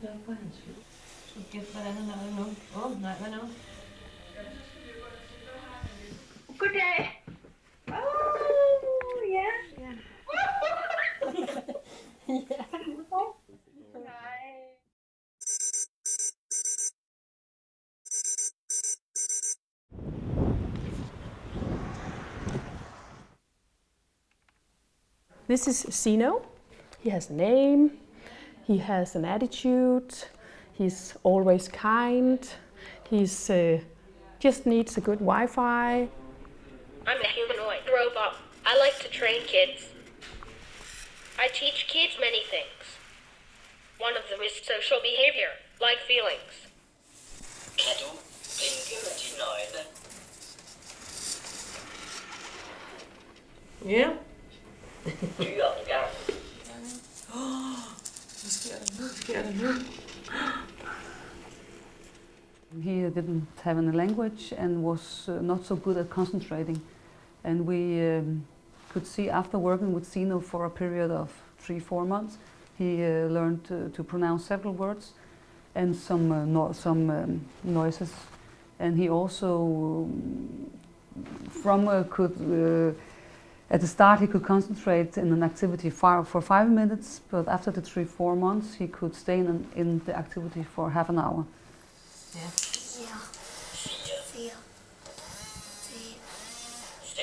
op på hans lyd. Så gæt, hvordan han er nu. Nej, hvad nu? Goddag! Ja. Ja. Nej. This is Zeno. He has a name, he has an attitude, he's always kind, he's just needs a good Wi-Fi. I'm a humanoid robot. I like to train kids. I teach kids many things. One of them is social behavior, like feelings. Kan du blinke med dine øjne? Ja. Dyr omgang. Hvad sker der nu? Hvad sker der nu? He didn't have any language and was not so good at concentrating. And we could see after working with Zeno for a period of 3-4 months, he learned to pronounce several words and some noises. And he also at the start he could concentrate in an activity for 5 minutes, but after the 3-4 months he could stay in the activity for half an hour. Ja. 4, 5,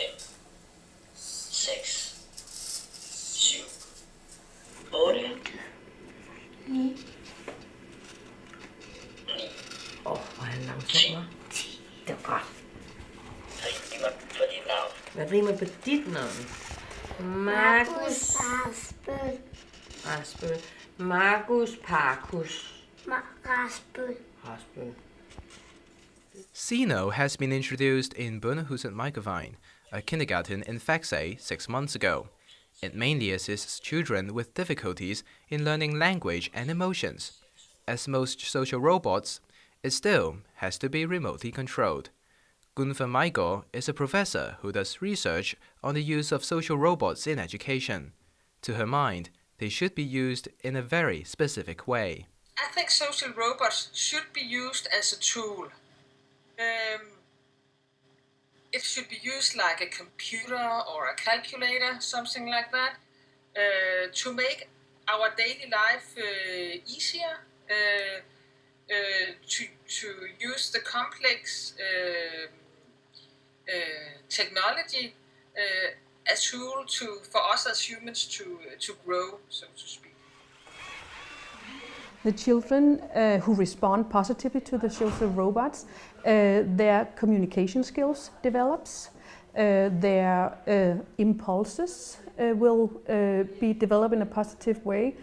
6, 7, 8, 9. Hvor er han langsom, hva'? 10. Det var godt. Ring mig på dit navn. Hvad rimer på dit navn? Markus Rasbøl. Markus Parkus. Rasbøl. Zeno has been introduced in Børnehus at Mykevine, a kindergarten in Faxe 6 months ago. It mainly assists children with difficulties in learning language and emotions. As most social robots, it still has to be remotely controlled. Gunfa Maigård is a professor who does research on the use of social robots in education. To her mind, they should be used in a very specific way. I think social robots should be used as a tool. It should be used like a computer or a calculator, something like that, to make our daily life easier, to use the complex technology as a tool for us as humans to grow, so to speak. The children who respond positively to the social robots, their communication skills develops, their impulses will be developed in a positive way,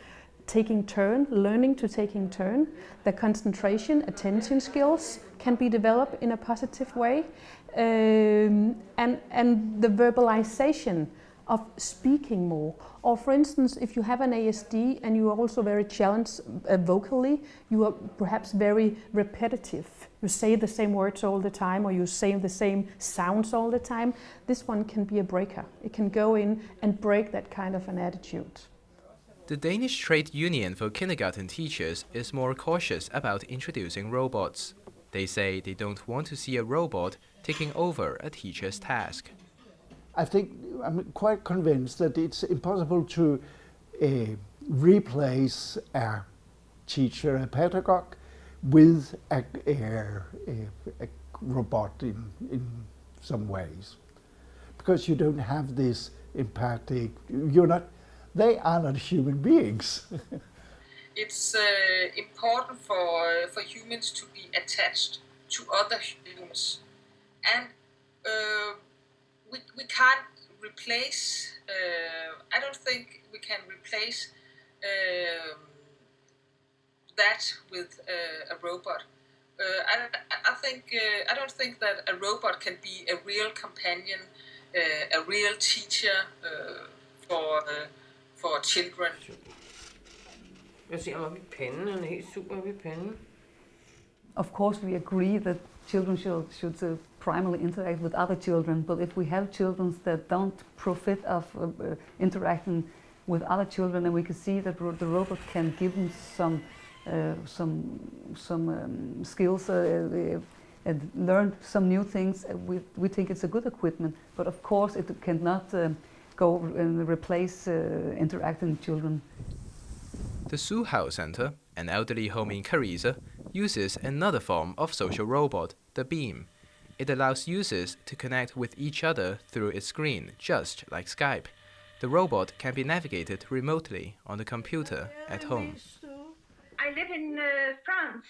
learning to taking turn. Their concentration, attention skills can be developed in a positive way, and the verbalization of speaking more. Or for instance, if you have an ASD and you are also very challenged vocally, you are perhaps very repetitive. You say the same words all the time, or you say the same sounds all the time. This one can be a breaker. It can go in and break that kind of an attitude. The Danish Trade Union for Kindergarten Teachers is more cautious about introducing robots. They say they don't want to see a robot taking over a teacher's task. I think I'm quite convinced that it's impossible to replace a teacher, a pedagogue, with a robot in some ways, because you don't have this empathic. They are not human beings. It's important for humans to be attached to other humans, and we can't replace. I don't think we can replace that with a robot. I don't think that a robot can be a real companion, a real teacher for children. Jeg ser ham op i panden, han er helt super op i panden. Of course, we agree that children should primarily interact with other children, but if we have children that don't profit of interacting with other children, and we can see that the robot can give them some some skills and learn some new things. We think it's a good equipment, but of course it cannot go and replace interacting children. The Su Hao Center, an elderly home in Carissa, uses another form of social robot, the Beam. It allows users to connect with each other through its screen, just like Skype. The robot can be navigated remotely on the computer at home. I live in France.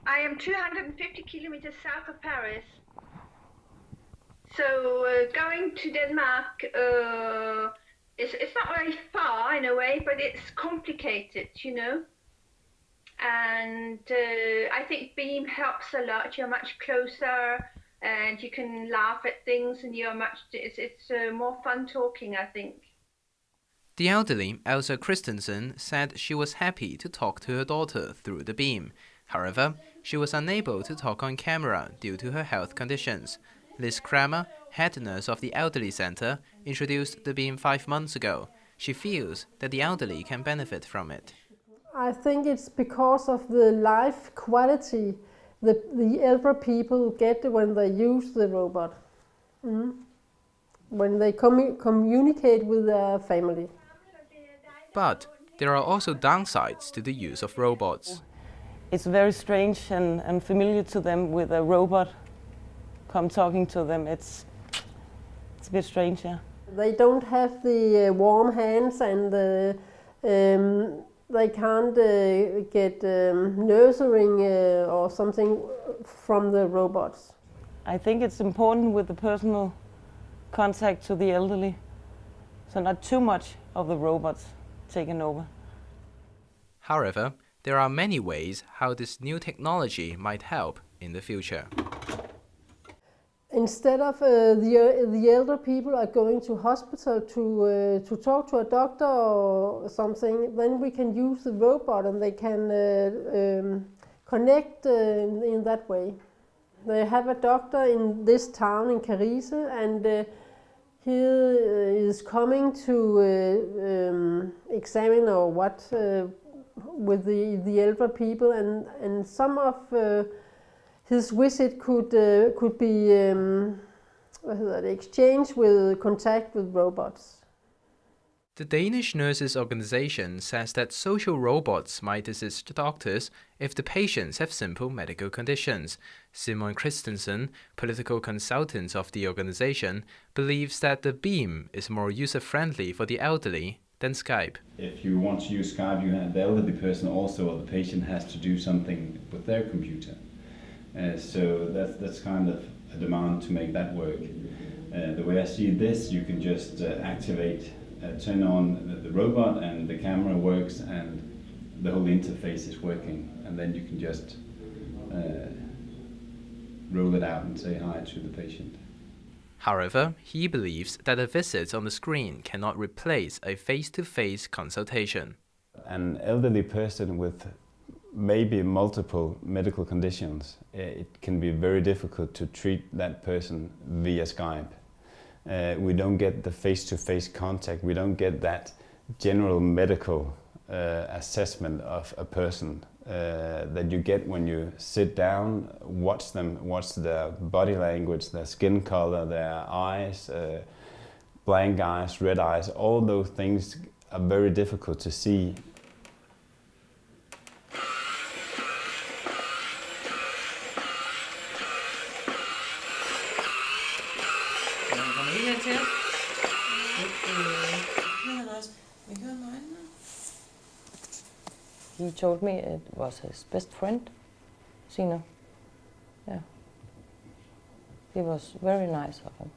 I am 250 kilometers south of Paris. So going to Denmark, it's not very far in a way, but it's complicated, you know. And I think Beam helps a lot. You're much closer, and you can laugh at things, and it's more fun talking, I think. The elderly Elsa Christensen said she was happy to talk to her daughter through the Beam. However, she was unable to talk on camera due to her health conditions. Liz Kramer, head nurse of the elderly center, introduced the Beam 5 months ago. She feels that the elderly can benefit from it. I think it's because of the life quality the elder people get when they use the robot. When they communicate with their family. But there are also downsides to the use of robots. It's very strange and familiar to them with a robot come talking to them. It's a bit strange, yeah. They don't have the warm hands, and they can't get nurturing or something from the robots. I think it's important with the personal contact to the elderly, so not too much of the robots taken over. However, there are many ways how this new technology might help in the future. Instead of the elder people are going to hospital to talk to a doctor or something, then we can use the robot and they can connect in that way. They have a doctor in this town in Carissa, and he is coming to examine or what with the elder people, and some of his visit could be exchanged with contact with robots. The Danish Nurses Organization says that social robots might assist doctors if the patients have simple medical conditions. Simon Christensen, political consultant of the organization, believes that the Beam is more user-friendly for the elderly than Skype. If you want to use Skype, the elderly person also, or the patient, has to do something with their computer. So that's kind of a demand to make that work. The way I see this, you can just activate, turn on the robot, and the camera works, and the whole interface is working, and then you can just roll it out and say hi to the patient. However, he believes that a visit on the screen cannot replace a face-to-face consultation. An elderly person with maybe multiple medical conditions, it can be very difficult to treat that person via Skype. We don't get the face-to-face contact, we don't get that general medical assessment of a person that you get when you sit down, watch them, watch their body language, their skin color, their eyes, blank eyes, red eyes. All those things are very difficult to see. He told me it was his best friend, Sino. Yeah. He was very nice of him.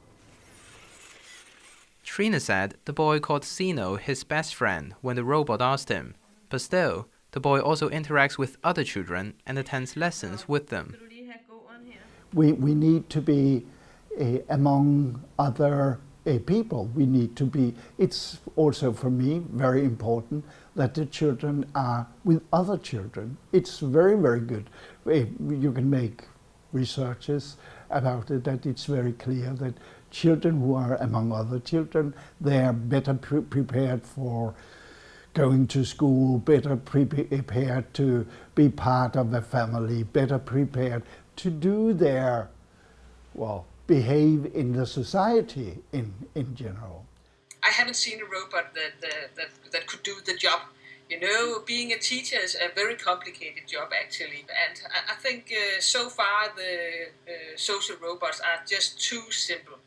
Trina said the boy called Sino his best friend when the robot asked him, but still, the boy also interacts with other children and attends lessons with them. We need to be among other people. We need to be, it's also for me very important that the children are with other children. It's very, very good. You can make researches about it, that it's very clear that children who are among other children, they are better prepared for going to school, better prepared to be part of a family, better prepared to do their, well, behave in the society in general. I haven't seen a robot that could do the job. You know, being a teacher is a very complicated job actually, and I think so far the social robots are just too simple.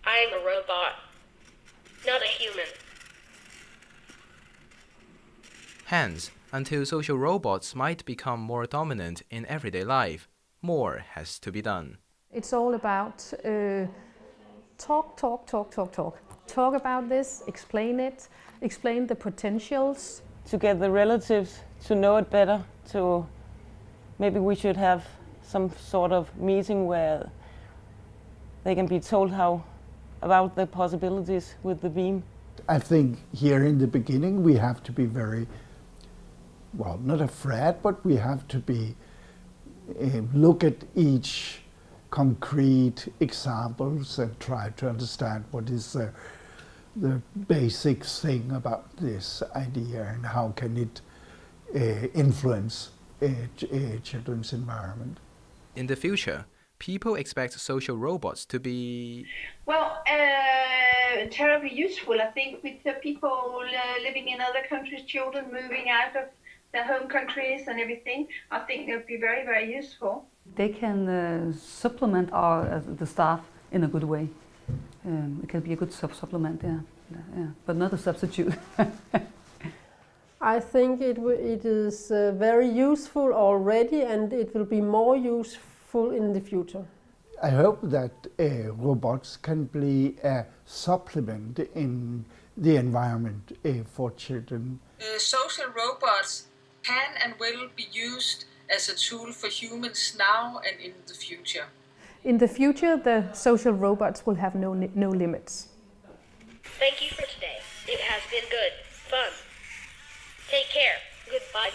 I am a robot, not a human. Hence, until social robots might become more dominant in everyday life, more has to be done. It's all about talk. Talk about this, explain it, explain the potentials. To get the relatives to know it better, to maybe we should have some sort of meeting where they can be told about the possibilities with the beam. I think here in the beginning we have to be very, well, not afraid, but we have to be look at each concrete examples and try to understand what is the basic thing about this idea and how can it influence children's environment. In the future, people expect social robots to be... Well, terribly useful, I think, with the people living in other countries, children moving out of their home countries and everything. I think they'll be very, very useful. They can supplement the staff in a good way. It can be a good supplement, yeah, but not a substitute. I think it is very useful already, and it will be more useful in the future. I hope that robots can be a supplement in the environment for children. Social robots can and will be used as a tool for humans now and in the future. In the future, the social robots will have no limits. Thank you for today. It has been good, fun. Take care. Goodbye.